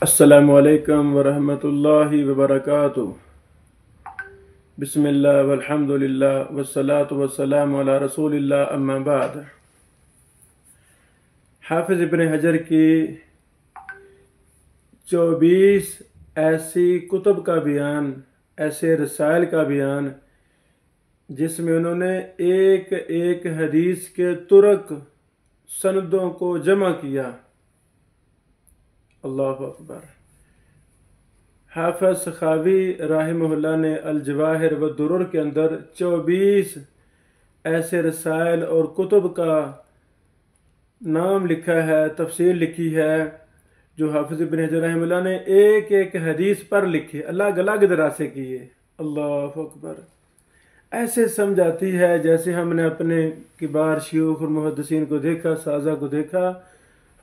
अस्सलामुअलैकुम वरहमतुल्लाहि वबरकातुह। बिस्मिल्लाह वल्हम्दुलिल्लाह वस्सलातु वस्सलामु अला रसूलिल्लाह अम्मा बाद। हाफिज इब्न हजर की 24 ऐसी कुतुब का बयान, ऐसे रसायल का बयान जिसमें उन्होंने एक एक हदीस के तुरक सनदों को जमा किया। अल्लाहु अकबर। हाफिज सखावी राहिमहुल्लाह ने अल जवाहिर व दुरूर के अंदर 24 ऐसे रसायल और कुतुब का नाम लिखा है, तफसील लिखी है, जो हाफिज इब्न हजर रहमतुल्लाह ने एक एक हदीस पर लिखी, अलग अलग दरासे किए। अल्लाहु अकबर। ऐसे समझ आती है जैसे हमने अपने किबार शयूख और मुहद्दिसीन को देखा, साजा को देखा।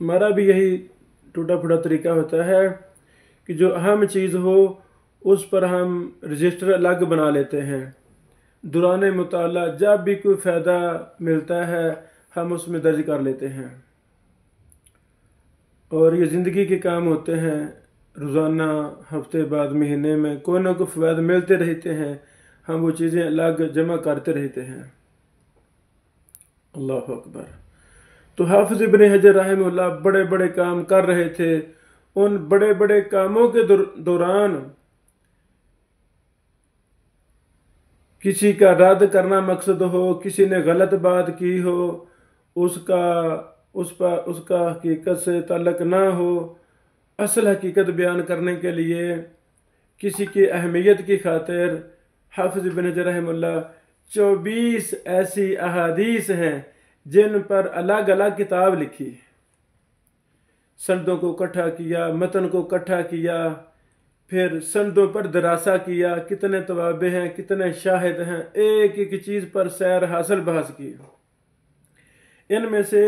हमारा भी यही टूटा फूटा तरीका होता है कि जो अहम चीज़ हो उस पर हम रजिस्टर अलग बना लेते हैं। दौरान मुताला जब भी कोई फ़ायदा मिलता है हम उसमें दर्ज कर लेते हैं, और ये ज़िंदगी के काम होते हैं। रोज़ाना, हफ्ते बाद, महीने में कोई ना कोई फ़वाद मिलते रहते हैं, हम वो चीज़ें अलग जमा करते रहते हैं। अल्लाह अकबर। तो हाफिज इब्न हजर रहमतुल्लाह बड़े बड़े काम कर रहे थे। उन बड़े बड़े कामों के दौरान किसी का रद्द करना मकसद हो, किसी ने गलत बात की हो, उसका हकीकत से ताल्लुक ना हो, असल हकीकत बयान करने के लिए, किसी की अहमियत की खातिर हाफिज इब्न हजर रहमतुल्लाह 24 ऐसी अहादीस हैं जिन पर अलग अलग किताब लिखी, सनदों को इकट्ठा किया, मतन को इकट्ठा किया, फिर सनदों पर दरासा किया, कितने तवाबे हैं, कितने शाहिद हैं, एक एक चीज़ पर सैर हासिल बहस की। इनमें से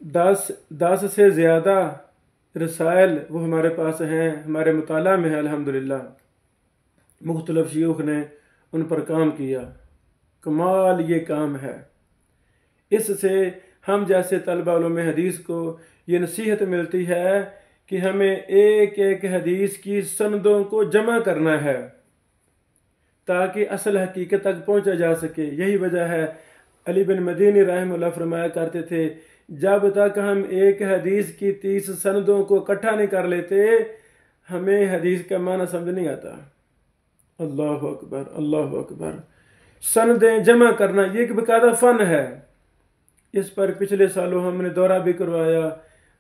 10 से ज़्यादा रसायल वो हमारे पास हैं, हमारे मुताला में है अल्हम्दुलिल्लाह। मुख्तलिफ शयूख ने उन पर काम किया। कमाल ये काम है। इससे हम जैसे तलबा उलूम हदीस को ये नसीहत मिलती है कि हमें एक एक हदीस की सनदों को जमा करना है ताकि असल हकीकत तक पहुंचा जा सके। यही वजह है अली बिन मदीनी रहमतुल्लाह फरमाया करते थे, जब तक हम एक हदीस की 30 सनदों को इकट्ठा नहीं कर लेते हमें हदीस का माना समझ नहीं आता। अल्लाह अकबर, अल्लाह अकबर। सनदें जमा करना ये एक बेकायदा फ़न है। इस पर पिछले सालों हमने दौरा भी करवाया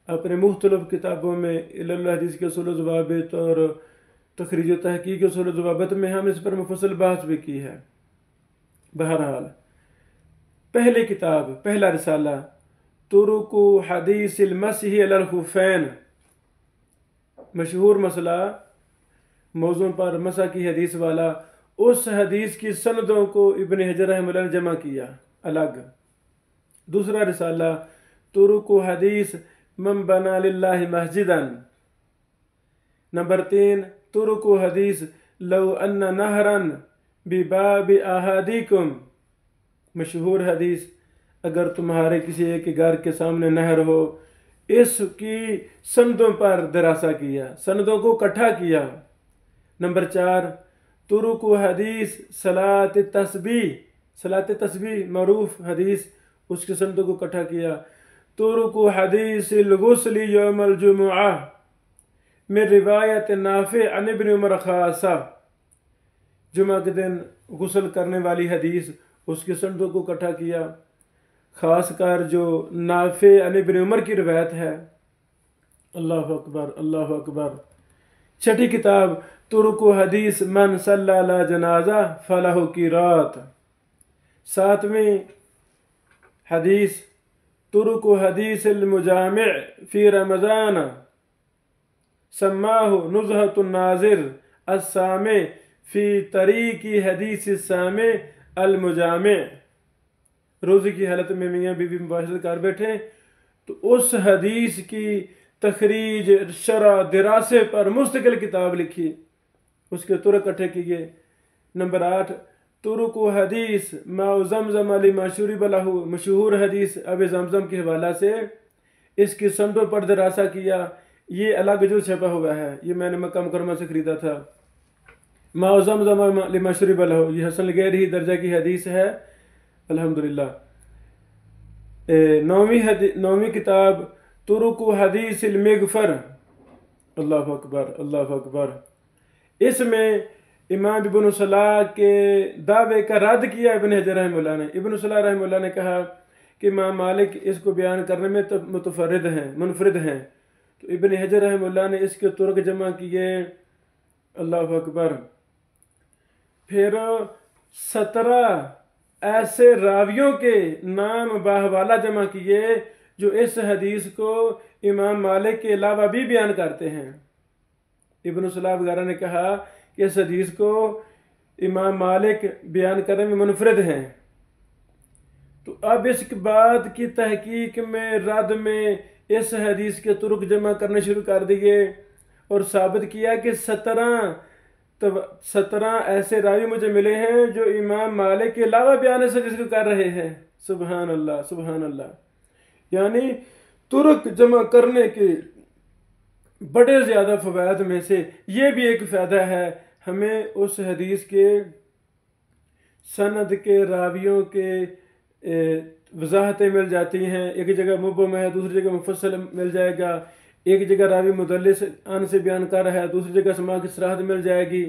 अपने मुख्तलिफ किताबों में, इल्ल हदीस के उसूल व ज़वाबित और तखरीज व तहकीक उसूल व ज़वाबित में हम इस पर मुफस्सल बहस भी की है। बहरहाल पहली किताब, पहला रिसाला तुरुकु हदीसिल मसीह अलल खुफैन, मशहूर मसला मौज़ू पर मसा की हदीस वाला, उस हदीस की सनदों को इब्न हजर रहमतुल्लाह ने जमा किया अलग। दूसरा रिसाला तुरुकु हदीस मन बना लिल्लाहि मस्जिदन। नंबर 3 तुरुकु हदीस लौ अन्ना नहरन बिबाबि अहादिकुम, मशहूर हदीस, अगर तुम्हारे किसी एक घर के सामने नहर हो। इसकी सनदों पर दरासा किया, सनदों को इकट्ठा किया। नंबर 4 तुरुकु हदीस सलात तस्बीह, सलात तस्बीह मरूफ हदीस, उसके सनदों को इकट्ठा किया। तुरुकु हदीस गुस्ल यौमल जुमुआ में रिवायत नाफे अन इब्न उमर खासा, जुमा के दिन गुस्ल करने वाली हदीस, उसके सनदों को इकट्ठा किया, खासकर जो नाफे अन इब्न उमर की रिवायत है। अल्लाह अकबर, अल्लाह अकबर। छठी किताब तुरुकु हदीस मन सल्ला अला जनाजा फलाहु की रात। 7वीं हदीस तुरुकु हदीस मुजामिअ फी रमज़ान सम्माहु नुज़हतुन नाज़िर अस्सामे फी तरीकी हदीस सामे अल मुजामिअ। रोज़े की हालत में मियाँ बीवी मुबाशरत कर बैठे तो उस हदीस की तखरीज, शरह, दिरासे पर मुस्तकिल किताब लिखी, उसके तुरक इकट्ठे किए। नंबर 8 तुरुकु हदीस माउ जमजम अली मशहूरी बलाहू, मशहूर हदीस अब जमजम के हवाला से इसकी सनदों पर दरासा किया। ये अलग जो छपा हुआ है, ये मैंने मक्का मुकरमा से ख़रीदा था। माज़म लिमशरब लहू, ये हसन गैर ही दर्जा की हदीस है अल्हम्दुलिल्लाह। नौवीं किताब तुरुक हदीस मिगफर, अल्लाह अकबर अल्लाह अकबर। इसमें इमाम इब्न सलाह के दावे का रद्द किया इब्न हजर रहमतुल्लाह ने। इब्न सलाह रहमतुल्लाह ने कहा कि इमाम मालिक इसको बयान करने में तो मुनफरिद हैं। तो इब्न हजर रहमतुल्लाह ने इसके तुर्क जमा किए, अल्लाह अकबर। फिर 17 ऐसे रावियों के नाम बाहवाला जमा किए जो इस हदीस को इमाम मालिक के अलावा भी बयान करते हैं। इब्न सलाह वगैरह ने कहा कि इस हदीस को इमाम मालिक बयान करने में मुनफरिद हैं। तो अब इस बात की तहकीक में रद में इस हदीस के तुर्क जमा करने शुरू कर दिए और साबित किया कि 17 ऐसे रावी मुझे मिले हैं जो इमाम मालिक के अलावा बयान इस हदीस को कर रहे हैं। सुबहान अल्लाह सुबहान अल्लाह। यानी तुर्क जमा करने के बड़े ज़्यादा फ़वायद में से ये भी एक फ़ायदा है, हमें उस हदीस के सनद के रावियों के वजाहतें मिल जाती हैं। एक जगह मुबहम है, दूसरी जगह मुफस्सल मिल जाएगा। एक जगह रावी मुदल्लिस अन से बयान कर रहा है, दूसरी जगह समा की सराहत मिल जाएगी,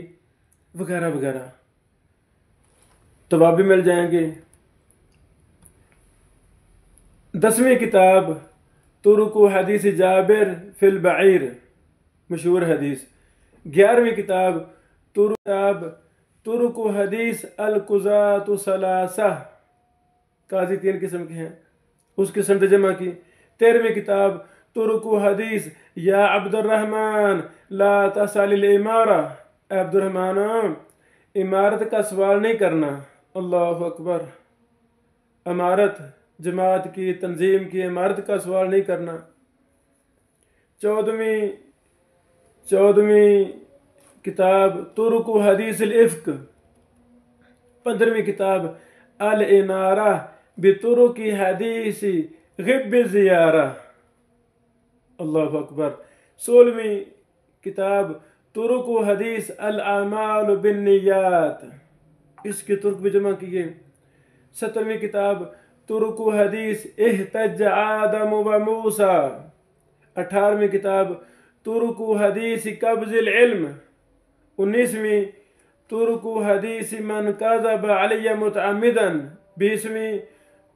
वगैरह वगैरह, तवाबी मिल जाएंगे। 10वीं किताब तुरुक हदीस जाबिर फिल बईर, मशहूर हदीस। 11वीं किताब तुरुक हदीस अल कुज़ातु सलासा, काजी 3 किस्म के हैं, उसकी संद जमा की। 13वीं किताब तुरुक हदीस या अब्दुर्रहमान ला तसअल इमारा, अब्दुर्रहमान इमारत का सवाल नहीं करना, अल्लाह अकबर। इमारत, जमात की, तंजीम की इमारत का सवाल नहीं करना। 14वीं किताब तुरुक हदीस इफ्क। 15वीं किताब अल इनारा बितुरुक हदीस गिब ज़ियारा, अल्लाह अकबर। 16वीं किताब तुरुक हदीस अल अमाल बिन्नियात, इसके तुर्क भी जमा किए। 17वीं किताब तुरुक हदीस इहतज आदम व मूसा। 18वीं किताब तुरुक हदीस कब्ज़िल इल्म। 19वीं तुरुक हदीस मन कज़ब अलैया मुतअम्मिदन। 20वीं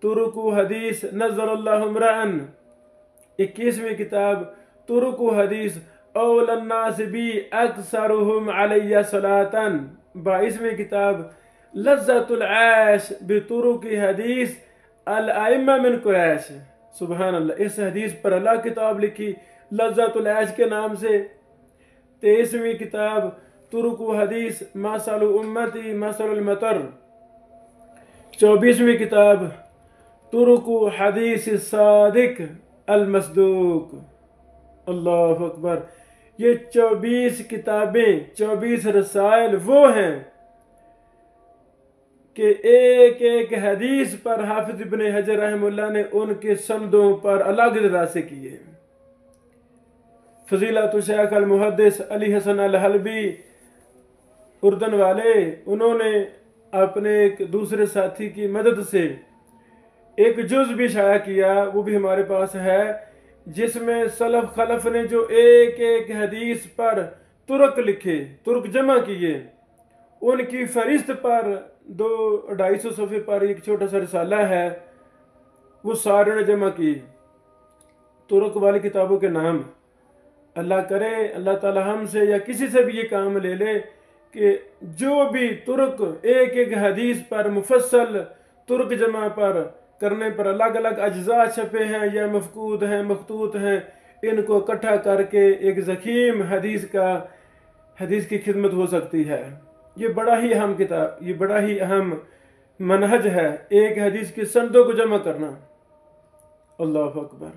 तुरुक हदीस नज़रल्लाहु इम्रअन। 21वीं किताब तुरुक हदीस औलन्नास बी अक्सरुहुम अलैया सलातन। 22वीं किताब लज़्ज़तुल ऐश बितुरुक हदीस अल अइम्मा मिन कुरैश। सुबहान अल्लाह, इस हदीस पर अल्लाह किताब लिखी लज़्ज़तुल ऐश के नाम से। 23वीं किताब तुरुक हदीस मसल उम्मती मसलुल मतर। 24वीं किताब तुरुक हदीस सादिक अल मसदूक, अल्लाह अकबर। ये 24 किताबें, 24 रसायल वो हैं कि एक एक हदीस पर हाफिज इब्न हजर रहमतुल्लाह ने उनके सनदों पर अलग दरासे किए। फजीलतु शेख अल मुहद्दिस अली हसन अल हलबी उर्दन वाले, उन्होंने अपने एक दूसरे साथी की मदद से एक जुज़ भी शाया किया, वो भी हमारे पास है, जिसमें सलफ खलफ ने जो एक एक हदीस पर तुर्क लिखे, तुर्क जमा किए, उनकी फहरिस्त पर 200-250 सफ़े पर एक छोटा सा रिसाला है, वो सारे ने जमा की। तुर्क वाली किताबों के नाम, अल्लाह करे अल्लाह ताला हमसे या किसी से भी ये काम ले ले कि जो भी तुर्क एक एक हदीस पर मुफस्सल तुर्क जमा पर करने पर अलग अलग अज्जा छपे हैं या मफकूद हैं, मखतूत हैं, इनको इकट्ठा करके एक ज़ख़ीम हदीस की खिदमत हो सकती है। ये बड़ा ही अहम किताब, ये बड़ा ही अहम मनहज है, एक हदीस की सनदों को जमा करना, अल्लाह अकबर।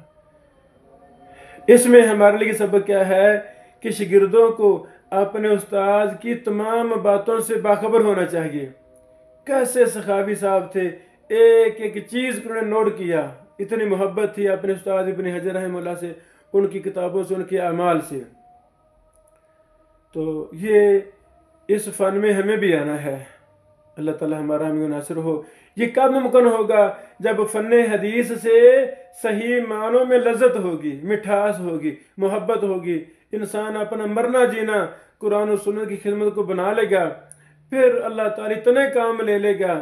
इसमें हमारे लिए सबक क्या है कि शागिर्दों को अपने उस्ताद की तमाम बातों से बाखबर होना चाहिए। कैसे सखावी साहब थे, एक एक चीज़ को उन्होंने नोट किया, इतनी मोहब्बत थी अपने उस्ताद इब्न हजर रहमतुल्लाह से, उनकी किताबों से, उनके अमाल से। तो ये इस फ़न में हमें भी आना है। अल्लाह ताला हमारा हमें नासिर हो। ये कब मुमकिन होगा? जब फ़न हदीस से सही मानों में लज्जत होगी, मिठास होगी, मोहब्बत होगी, इंसान अपना मरना जीना कुरान और सुन्नत की खिदमत को बना लेगा, फिर अल्लाह ताला इतने काम ले लेगा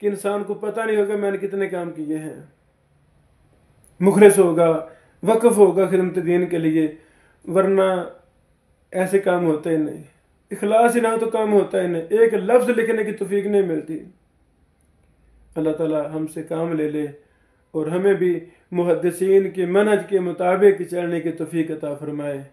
कि इंसान को पता नहीं होगा मैंने कितने काम किए हैं। मुखलिस होगा, वक़्फ़ होगा खिदमत दीन के लिए, वरना ऐसे काम होते ही नहीं। इखलास ही ना हो तो काम होता ही नहीं, एक लफ्ज़ लिखने की तौफीक नहीं मिलती। अल्लाह ताला हमसे काम ले ले और हमें भी मुहद्दिसीन के मनहज के मुताबिक चलने की तौफीक अता फरमाए।